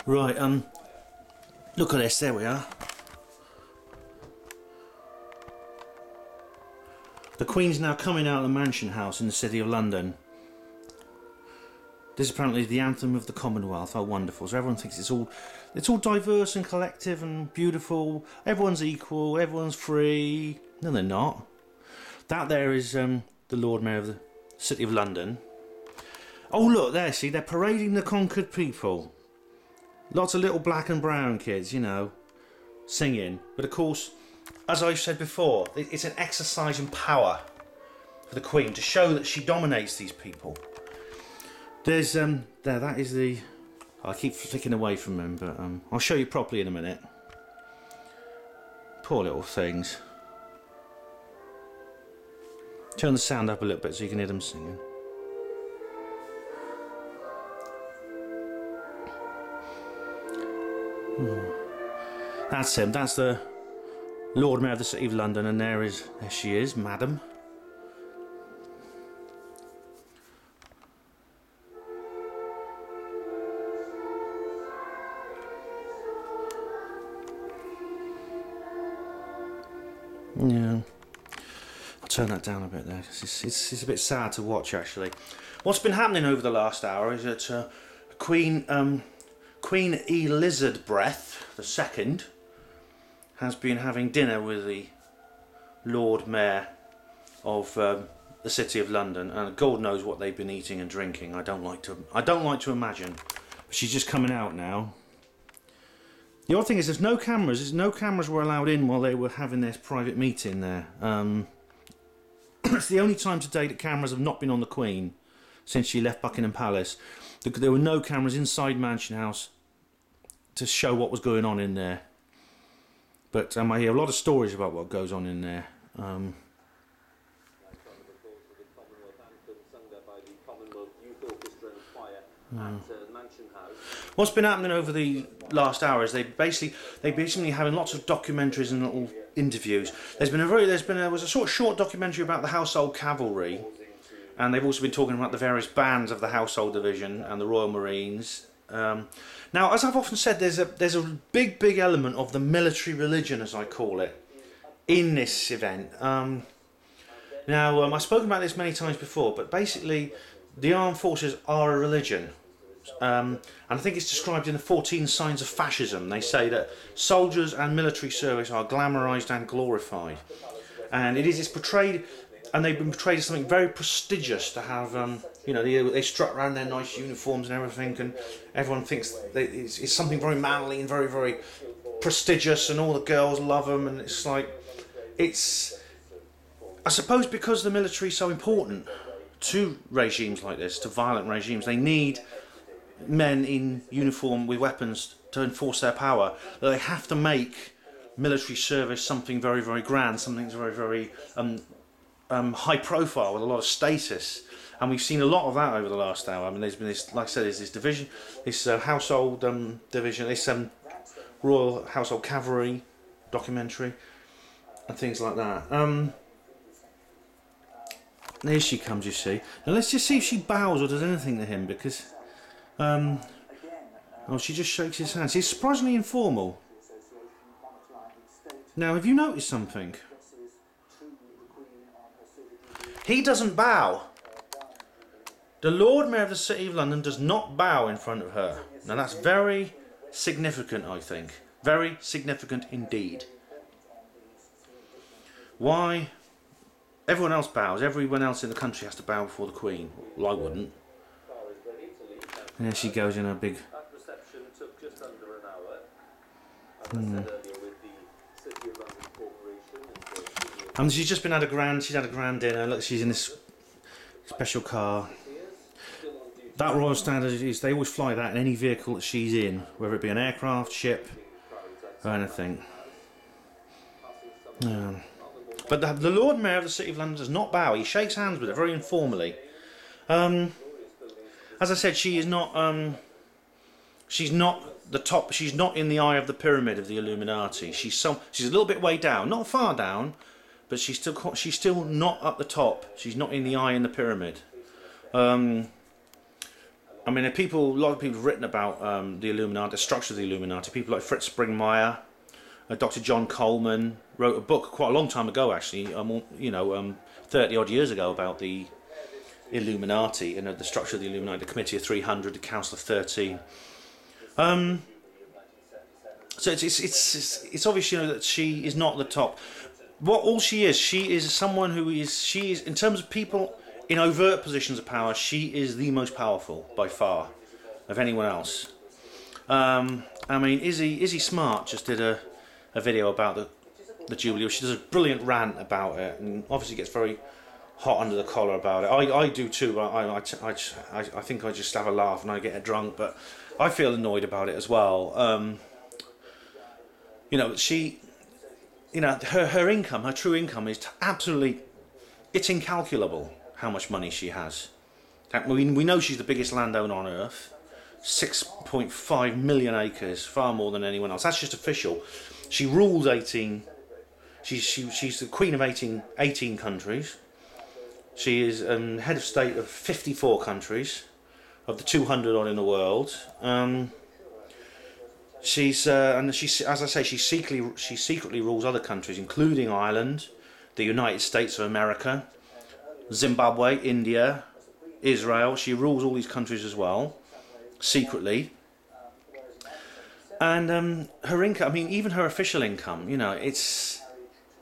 Right, look at this, there we are. The Queen's now coming out of the Mansion House in the City of London. This is apparently the anthem of the Commonwealth. Oh, wonderful. So everyone thinks it's all diverse and collective and beautiful. Everyone's equal, everyone's free. No, they're not. That there is the Lord Mayor of the City of London. Oh, look, there, see, they're parading the conquered people. Lots of little black and brown kids, you know, singing. But of course, as I've said before, it's an exercise in power for the Queen to show that she dominates these people. There's, that is the... I keep flicking away from them, but I'll show you properly in a minute. Poor little things. Turn the sound up a little bit so you can hear them singing. That's him, that's the Lord Mayor of the City of London, and there she is, madam. Yeah, I'll turn that down a bit there, 'cause it's a bit sad to watch actually. What's been happening over the last hour is that Queen Elizabeth II has been having dinner with the Lord Mayor of the City of London, and God knows what they've been eating and drinking. I don't like to imagine. But she's just coming out now. The odd thing is, there's no cameras. No cameras were allowed in while they were having this private meeting there. It's the only time today that cameras have not been on the Queen since she left Buckingham Palace. There were no cameras inside Mansion House to show what was going on in there. But I hear a lot of stories about what goes on in there. What's been happening over the last hour is they basically having lots of documentaries and little interviews. There was a sort of short documentary about the Household Cavalry, and they've also been talking about the various bands of the Household Division and the Royal Marines. Now, as I've often said, there's a big element of the military religion, as I call it, in this event. I've spoken about this many times before, but basically the armed forces are a religion. And I think it's described in the 14 Signs of Fascism. They say that soldiers and military service are glamorised and glorified, and it's portrayed, and they've been portrayed as something very prestigious to have. They strut around their nice uniforms and everything, and everyone thinks it's something very manly and very, very prestigious, and all the girls love them, and it's like, I suppose because the military is so important to regimes like this, to violent regimes, they need men in uniform with weapons to enforce their power. They have to make military service something very, very grand, something very, very high profile with a lot of status. And we've seen a lot of that over the last hour. I mean, there's been this, like I said, there's this division, this household division, this Royal Household Cavalry documentary, and things like that. There she comes, you see. Now let's just see if she bows or does anything to him, because she just shakes his hand. He's surprisingly informal. Now, have you noticed something? He doesn't bow. The Lord Mayor of the City of London does not bow in front of her. Now that's very significant, I think. Very significant indeed. Why? Everyone else bows. Everyone else in the country has to bow before the Queen. Well, I wouldn't. And there she goes in her big... And she's just had a grand dinner. Look, she's in this special car. That Royal Standard is, they always fly that in any vehicle that she's in, whether it be an aircraft, ship, or anything. But the Lord Mayor of the City of London does not bow. He shakes hands with her very informally. As I said, she is not. She's not the top. She's not in the eye of the pyramid of the Illuminati. She's a little bit way down, not far down, but she's still not at the top. She's not in the eye in the pyramid. I mean, a lot of people have written about the Illuminati, the structure of the Illuminati. People like Fritz Springmeier, Dr. John Coleman wrote a book quite a long time ago, actually, 30 odd years ago, about the Illuminati and the structure of the Illuminati, the Committee of 300, the Council of 13. So it's obvious, that she is not the top. All she is someone who is in terms of people in overt positions of power, she is the most powerful by far of anyone else. I mean, Izzy Smart just did a video about the Jubilee. She does a brilliant rant about it, and obviously gets very hot under the collar about it. I do too. I think I just have a laugh and I get drunk, but I feel annoyed about it as well. She, her income, her true income is absolutely, it's incalculable how much money she has. We know she's the biggest landowner on earth, 6.5 million acres, far more than anyone else. That's just official. She rules 18. She's the queen of 18 countries. She is head of state of 54 countries, of the 200 odd in the world. As I say, she secretly rules other countries, including Ireland, the United States of America, Zimbabwe, India, Israel. She rules all these countries as well, secretly. And her income, I mean, even her official income, it's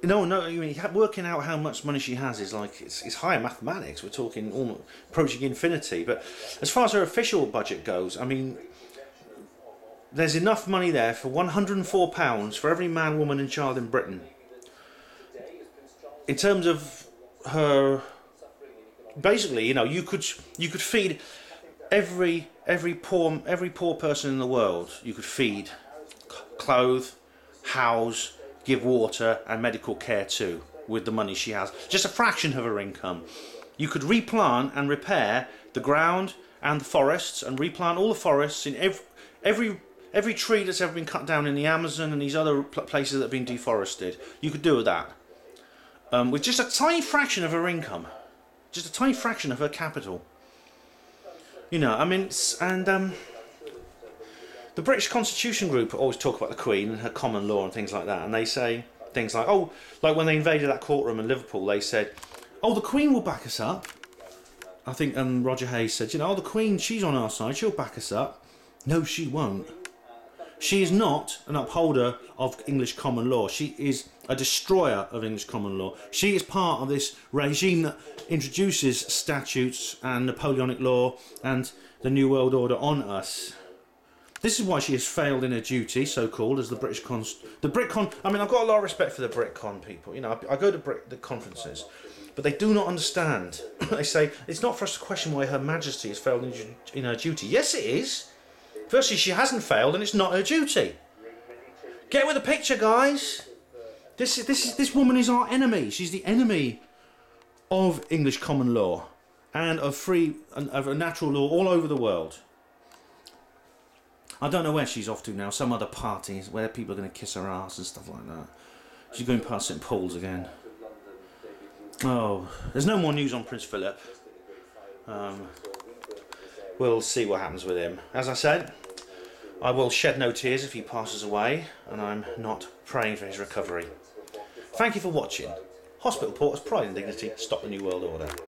working out how much money she has is like it's higher mathematics. We're talking almost approaching infinity. But as far as her official budget goes, I mean, there's enough money there for £104 for every man, woman and child in Britain. In terms of her, basically, you could feed every poor person in the world. You could feed, clothe, house, give water and medical care to with the money she has. Just a fraction of her income. You could replant and repair the ground and the forests, and replant all the forests in every tree that's ever been cut down in the Amazon and these other places that have been deforested. You could do that with just a tiny fraction of her income, just a tiny fraction of her capital. I mean, and the British Constitution Group always talk about the Queen and her common law and things like that, and they say things like, like when they invaded that courtroom in Liverpool, they said, the Queen will back us up. I think Roger Hayes said, the Queen, she's on our side, she'll back us up. No, she won't. She is not an upholder of English common law. She is a destroyer of English common law. She is part of this regime that introduces statutes and Napoleonic law and the New World Order on us. This is why she has failed in her duty, so-called, as the British I mean, I've got a lot of respect for the BritCon people. I go to the conferences, but they do not understand. They say, it's not for us to question why Her Majesty has failed in her duty. Yes, it is. Firstly, she hasn't failed, and it's not her duty. Get with the picture, guys. This woman is our enemy. She's the enemy of English common law and of a natural law all over the world. I don't know where she's off to now. Some other party where people are going to kiss her ass and stuff like that. She's going past St Paul's again. There's no more news on Prince Philip. We'll see what happens with him. As I said, I will shed no tears if he passes away, and I'm not praying for his recovery. Thank you for watching. Hospital Porters, Pride and Dignity, Stop the New World Order.